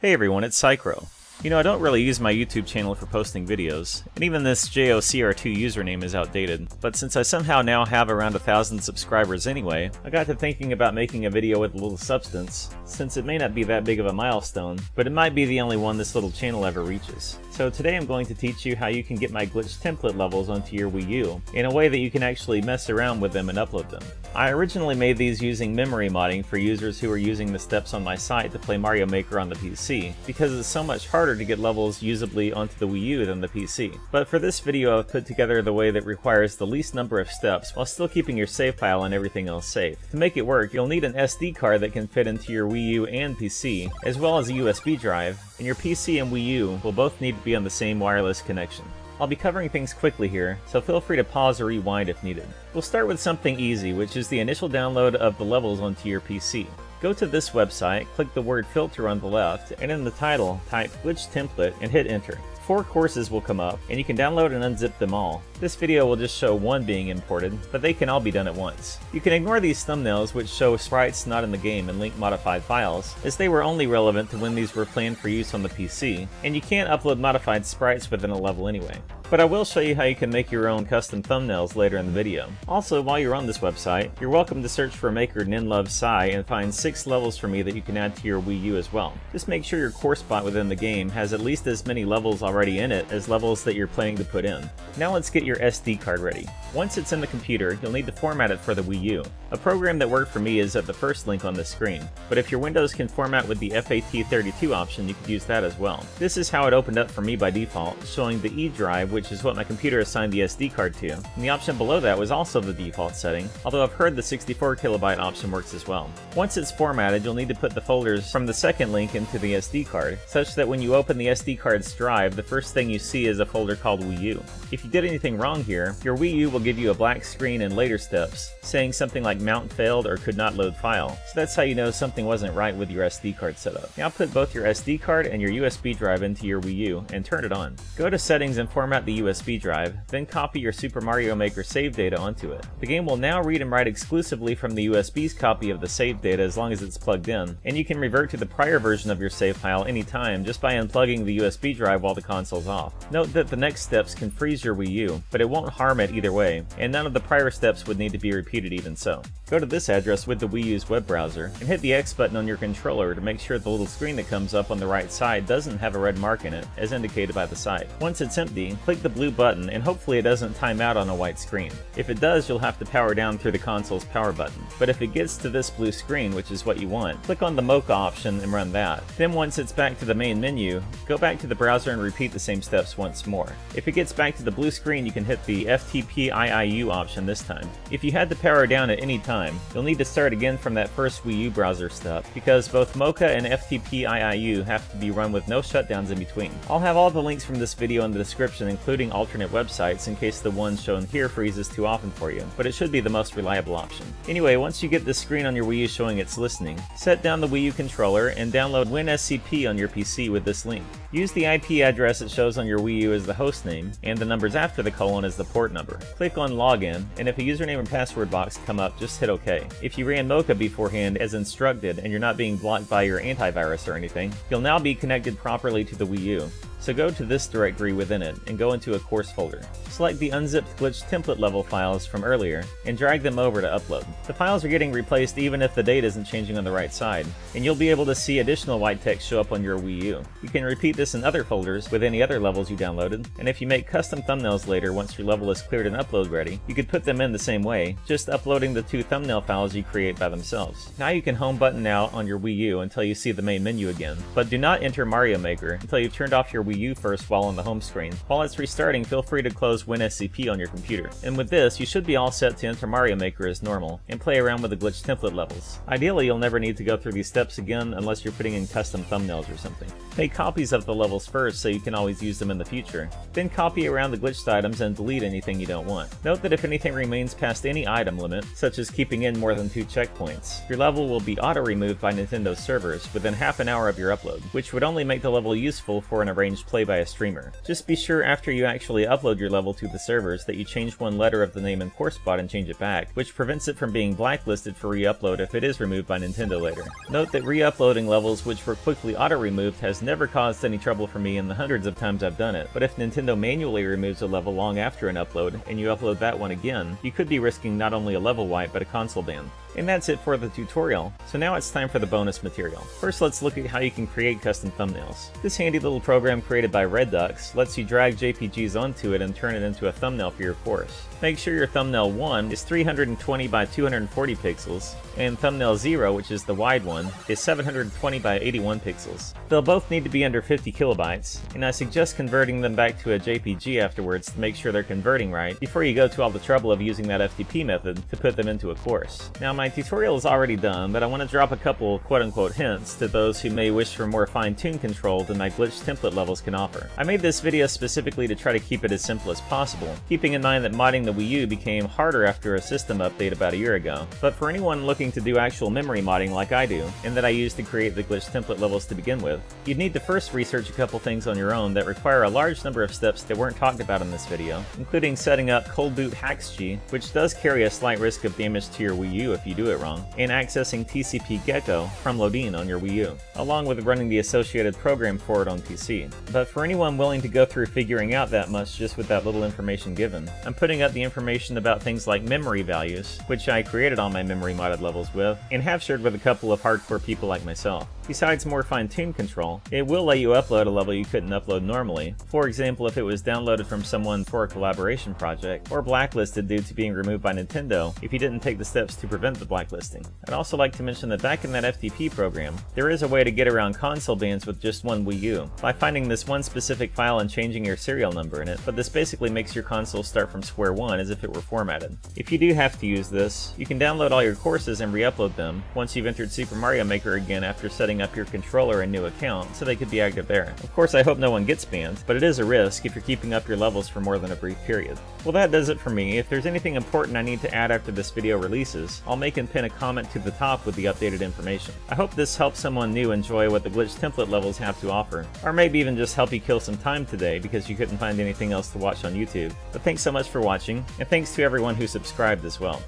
Hey everyone, it's Psycrow. I don't really use my YouTube channel for posting videos, and even this JOCR2 username is outdated, but since I somehow now have around 1,000 subscribers anyway, I got to thinking about making a video with a little substance, since it may not be that big of a milestone, but it might be the only one this little channel ever reaches. So today I'm going to teach you how you can get my glitch template levels onto your Wii U, in a way that you can actually mess around with them and upload them. I originally made these using memory modding for users who are using the steps on my site to play Mario Maker on the PC, because it's so much harder to get levels usably onto the Wii U than the PC. But for this video I've put together the way that requires the least number of steps while still keeping your save file and everything else safe. To make it work, you'll need an SD card that can fit into your Wii U and PC, as well as a USB drive, and your PC and Wii U will both need to be on the same wireless connection. I'll be covering things quickly here, so feel free to pause or rewind if needed. We'll start with something easy, which is the initial download of the levels onto your PC. Go to this website, click the word filter on the left, and in the title, type glitch template and hit enter. 4 courses will come up, and you can download and unzip them all. This video will just show one being imported, but they can all be done at once. You can ignore these thumbnails which show sprites not in the game and link modified files, as they were only relevant to when these were planned for use on the PC, and you can't upload modified sprites within a level anyway. But I will show you how you can make your own custom thumbnails later in the video. Also, while you're on this website, you're welcome to search for maker Ninlove Psy and find 6 levels for me that you can add to your Wii U as well. Just make sure your core spot within the game has at least as many levels already in it as levels that you're planning to put in. Now let's get your SD card ready. Once it's in the computer, you'll need to format it for the Wii U. A program that worked for me is at the first link on the screen, but if your Windows can format with the FAT32 option, you could use that as well. This is how it opened up for me by default, showing the E drive, which is what my computer assigned the SD card to, and the option below that was also the default setting, although I've heard the 64 kilobyte option works as well. Once it's formatted, you'll need to put the folders from the second link into the SD card, such that when you open the SD card's drive, the first thing you see is a folder called Wii U. If you did anything wrong here, your Wii U will give you a black screen in later steps, saying something like mount failed or could not load file, so that's how you know something wasn't right with your SD card setup. Now put both your SD card and your USB drive into your Wii U and turn it on. Go to settings and format the USB drive, then copy your Super Mario Maker save data onto it. The game will now read and write exclusively from the USB's copy of the save data as long as it's plugged in, and you can revert to the prior version of your save file anytime just by unplugging the USB drive while the console's off. Note that the next steps can freeze your Wii U, but it won't harm it either way, and none of the prior steps would need to be repeated even so. Go to this address with the Wii U's web browser, and hit the X button on your controller to make sure the little screen that comes up on the right side doesn't have a red mark in it, as indicated by the site. Once it's empty, click the blue button and hopefully it doesn't time out on a white screen. If it does, you'll have to power down through the console's power button. But if it gets to this blue screen, which is what you want, click on the Mocha option and run that. Then once it's back to the main menu, go back to the browser and repeat the same steps once more. If it gets back to the blue screen, you can hit the FTP-IIU option this time. If you had to power down at any time, you'll need to start again from that first Wii U browser step, because both Mocha and FTP-IIU have to be run with no shutdowns in between. I'll have all the links from this video in the description, including alternate websites in case the one shown here freezes too often for you, but it should be the most reliable option. Anyway, once you get the screen on your Wii U showing it's listening, set down the Wii U controller and download WinSCP on your PC with this link. Use the IP address it shows on your Wii U as the host name, and the numbers after the colon as the port number. Click on Login, and if a username and password box come up, just hit OK. If you ran Mocha beforehand as instructed and you're not being blocked by your antivirus or anything, you'll now be connected properly to the Wii U. So go to this directory within it and go into a course folder. Select the unzipped glitch template level files from earlier and drag them over to upload. The files are getting replaced even if the date isn't changing on the right side, and you'll be able to see additional white text show up on your Wii U. You can repeat this in other folders with any other levels you downloaded, and if you make custom thumbnails later once your level is cleared and upload ready, you could put them in the same way, just uploading the 2 thumbnail files you create by themselves. Now you can home button out on your Wii U until you see the main menu again, but do not enter Mario Maker until you've turned off your Wii U first while on the home screen. While it's restarting, feel free to close WinSCP on your computer. And with this, you should be all set to enter Mario Maker as normal, and play around with the glitch template levels. Ideally, you'll never need to go through these steps again unless you're putting in custom thumbnails or something. Make copies of the levels first so you can always use them in the future. Then copy around the glitched items and delete anything you don't want. Note that if anything remains past any item limit, such as keeping in more than 2 checkpoints, your level will be auto-removed by Nintendo servers within half an hour of your upload, which would only make the level useful for an arranged footage played by a streamer. Just be sure after you actually upload your level to the servers that you change one letter of the name in CourseBot and change it back, which prevents it from being blacklisted for re-upload if it is removed by Nintendo later. Note that re-uploading levels which were quickly auto-removed has never caused any trouble for me in the hundreds of times I've done it, but if Nintendo manually removes a level long after an upload, and you upload that one again, you could be risking not only a level wipe but a console ban. And that's it for the tutorial, so now it's time for the bonus material. First, let's look at how you can create custom thumbnails. This handy little program created by Redux lets you drag JPGs onto it and turn it into a thumbnail for your course. Make sure your thumbnail 1 is 320 by 240 pixels, and thumbnail 0, which is the wide one, is 720 by 81 pixels. They'll both need to be under 50 kilobytes, and I suggest converting them back to a JPG afterwards to make sure they're converting right before you go to all the trouble of using that FTP method to put them into a course. Now, my tutorial is already done, but I want to drop a couple quote-unquote hints to those who may wish for more fine-tuned control than my glitch template levels can offer. I made this video specifically to try to keep it as simple as possible, keeping in mind that modding the Wii U became harder after a system update about a year ago. But for anyone looking to do actual memory modding like I do, and that I used to create the glitch template levels to begin with, you'd need to first research a couple things on your own that require a large number of steps that weren't talked about in this video, including setting up usploit.hacks.guide, which does carry a slight risk of damage to your Wii U if you do it wrong, and accessing TCP Gecko from Lodin on your Wii U, along with running the associated program for it on PC. But for anyone willing to go through figuring out that much just with that little information given, I'm putting up the information about things like memory values, which I created all my memory modded levels with, and have shared with a couple of hardcore people like myself. Besides more fine-tuned control, it will let you upload a level you couldn't upload normally, for example if it was downloaded from someone for a collaboration project, or blacklisted due to being removed by Nintendo if you didn't take the steps to prevent the blacklisting. I'd also like to mention that back in that FTP program, there is a way to get around console bans with just one Wii U, by finding this one specific file and changing your serial number in it, but this basically makes your console start from square one as if it were formatted. If you do have to use this, you can download all your courses and re-upload them once you've entered Super Mario Maker again after setting up your controller and new account, so they could be active there. Of course, I hope no one gets banned, but it is a risk if you're keeping up your levels for more than a brief period. Well, that does it for me. If there's anything important I need to add after this video releases, I'll make and pin a comment to the top with the updated information. I hope this helps someone new enjoy what the glitch template levels have to offer, or maybe even just help you kill some time today because you couldn't find anything else to watch on YouTube. But thanks so much for watching, and thanks to everyone who subscribed as well.